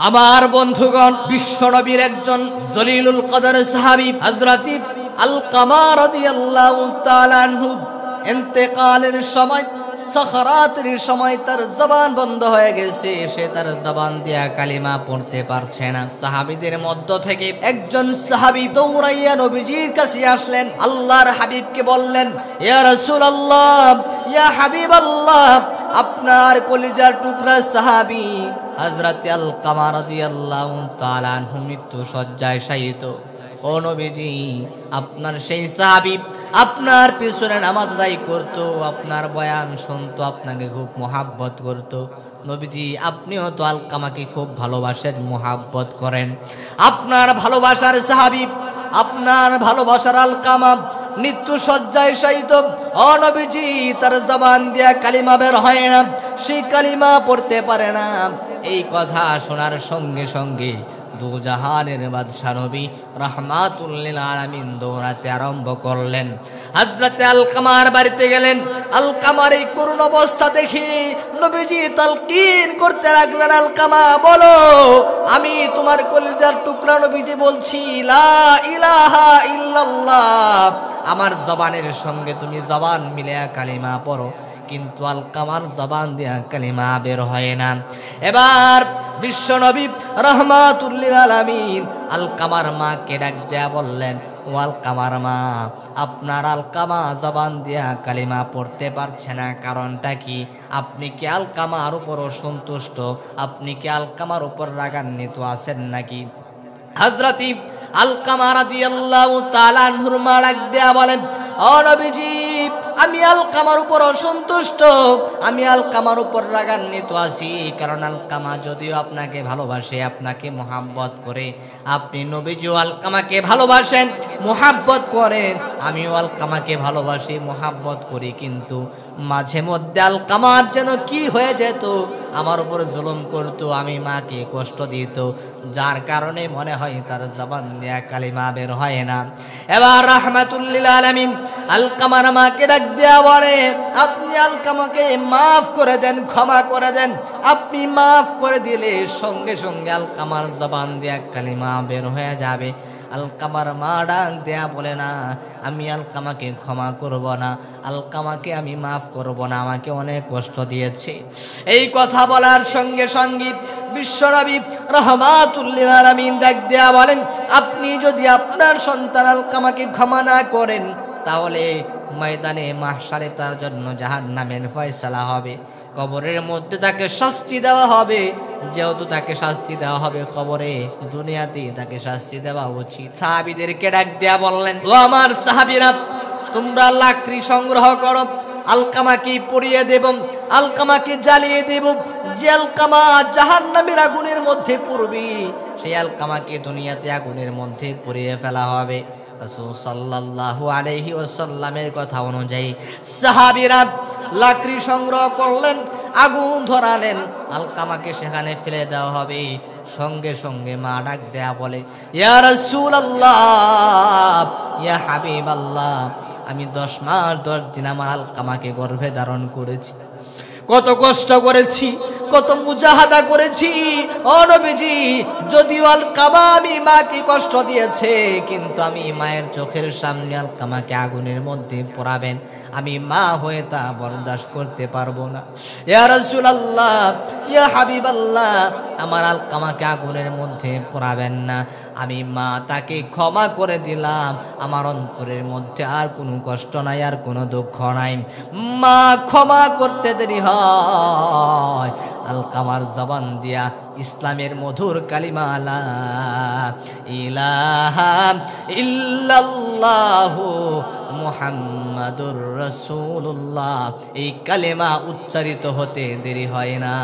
আমার বন্ধুগণ, বিশ্বনবীর একজন জলিলুল কদর সাহাবী হযরত আলকামা রাদিয়াল্লাহু তাআলা আনহু ইন্তেকালের সময়, সাকরাতের সময় তার জবান বন্ধ হয়ে গেছে, সে তার জবান দিয়া কালিমা পড়তে পারছে না। সাহাবীদের মধ্য থেকে একজন সাহাবী দৌড়াইয়া নবীজির কাছে আসলেন, আল্লাহর হাবিবকে বললেন, ইয়া রাসূলুল্লাহ, ইয়া হাবিবাল্লাহ, আপনার কলিজার টুকরা সাহাবী হযরত আলকামা রাদিয়াল্লাহু তাআলা আনহু মৃত্যু শয্যায় শায়িত। ও নবীজি, আপনার সেই সাহাবী আপনার পিছনে নামাজ আদায় করত, আপনার বয়ান শুনতো, আপনাকে খুব মুহাব্বত করত। নবীজি, আপনিও তো আলকামাকে খুব ভালোবাসেন, মুহাব্বত করেন। আপনার ভালোবাসার সাহাবী, আপনার ভালোবাসার আলকামা মৃত্যু শয্যায় শায়িত। ও নবীজি, তার জবান দিয়া কালিমা বের হয় না, সেই কালিমা পড়তে পারে না। এই কথা শোনার সঙ্গে সঙ্গে দুজাহানের বাদশা নবী রাহমাতুল লিল আলামিন দৌড়াতে আরম্ভ করলেন। হযরত আলকামার বাড়িতে গেলেন। আলকামার এই করুণ অবস্থা দেখে নবীজি তালকিন করতে লাগলেন, আলকামা বলো, আমি তোমার কলিজার টুকরা নবীজি বলছি, লা ইলাহা ইল্লাল্লাহ। আমার জবানের সঙ্গে তুমি জবান মিলিয়ে কালিমা পড়ো, কিন্তু আলকামার জবান দিয়া কালিমা বের হয় না। এবার বিশ্বনবী রাহমাতুল লিল আলামিন আলকামার মাকে ডাক দেয়া বললেন, ও আলকামার মা, আপনার আলকামা জবান দিয়া কালিমা পড়তে পারছে না, কারণটা কি? আপনি কি আলকামার উপর অসন্তুষ্ট? আপনি কি আলকামার উপর রাগান্বিত আছেন নাকি? হযরত আলকামা রাদিয়াল্লাহু তাআলা আনহুর মা ডাক দেয়া বলেন, ও নবীজি, আমি আলকামার উপর অসন্তুষ্ট, আমি আলকামার উপর রাগান্বিত আছি। কারণ আলকামা যদিও আপনাকে ভালোবাসে, আপনাকে মুহাব্বত করে, আপনি নবীজিও আলকামাকে ভালোবাসেন, মুহাব্বত করেন, আমিও আলকামাকে ভালোবাসি, মুহাব্বত করি, কিন্তু মাঝে মধ্যে আলকামার যেন কি হয়ে যেত, আমার উপর জুলুম করতো, আমি মাকে কষ্ট দিত, যার কারণে মনে হয় তার জবান দিয়া কালিমা বের হয় না। এবার রাহমাতুল লিল আলামিন আলকামার মাকে ডাক দেয়া বলে, আপনি আলকামাকে মাফ করে দেন, ক্ষমা করে দেন। আপনি মাফ করে দিলে সঙ্গে সঙ্গে আলকামার জবান দিয়া কালিমা বের হয়ে যাবে। আলকামার মা ডাক দেয়া বলে, না, আমি আলকামাকে ক্ষমা করব না, আলকামাকে আমি মাফ করব না, আমাকে অনেক কষ্ট দিয়েছে। এই কথা বলার সঙ্গে সঙ্গে বিশ্বনবী রাহমাতুল লিল আলামিন ডাক দেয়া বলেন, আপনি যদি আপনার সন্তান আলকামাকে ক্ষমা না করেন, তাহলে ময়দানে মাহশারে তার জন্য জাহান্নামের ফয়সালা হবে, কবরের মধ্যে তাকে শাস্তি দেওয়া হবে। যেহেতু তাকে শাস্তি দেওয়া হবে কবরে, দুনিয়াতেই তাকে শাস্তি দেওয়া উচিত। সাহাবীদেরকে ডাক দেয়া বললেন, ও আমার সাহাবীরা, তোমরা লাকড়ি সংগ্রহ করো, আলকামাকে পুড়িয়ে দেব, আলকামাকে জ্বালিয়ে দেব। যে আলকামা জাহান্নামের আগুনের মধ্যে পড়বে, সেই আলকামাকে দুনিয়াতে আগুনের মধ্যে পুড়িয়ে ফেলা হবে। রাসূল সাল্লাল্লাহু আলাইহি ওয়াসাল্লামের কথা অনুযায়ী সাহাবীরা লাকড়ি সংগ্রহ করলেন, আগুন ধরালেন, আলকামাকে সেখানে ফেলে দেওয়া হবে। সঙ্গে সঙ্গে মা ডাক দেয়া বলে, ইয়া রাসূলুল্লাহ, ইয়া হাবিবাল্লাহ, আমি 10 মাস 10 দিন আমার আলকামাকে গর্ভে ধারণ করেছি, কত কষ্ট করেছি, কত মুজাহাদা করেছি। ও নবীজি, যদিও আলকামা আমি মাকে কষ্ট দিয়েছে, কিন্তু আমি মায়ের চোখের সামনে আলকামাকে আগুনের মধ্যে পোড়াবেন, আমি মা হয়ে তা বরদাস্ত করতে পারবো না। ইয়া রাসূলুল্লাহ, ইয়া হাবিবাল্লাহ, আমার আলকামাকে আগুনের মধ্যে পোড়াবেন না, আমি মা, তাকে ক্ষমা করে দিলাম, আমার অন্তরের মধ্যে আর কোনো কষ্ট নাই, আর কোনো দুঃখ নাই। মা ক্ষমা করতে দেরি হয়, আলকামার জবান দিয়া ইসলামের মধুর কালিমা লা ইলাহা ইল্লাল্লাহু মুহাম্মাদুর রাসূলুল্লাহ, এই কালিমা উচ্চারিত হতে দেরি হয় না।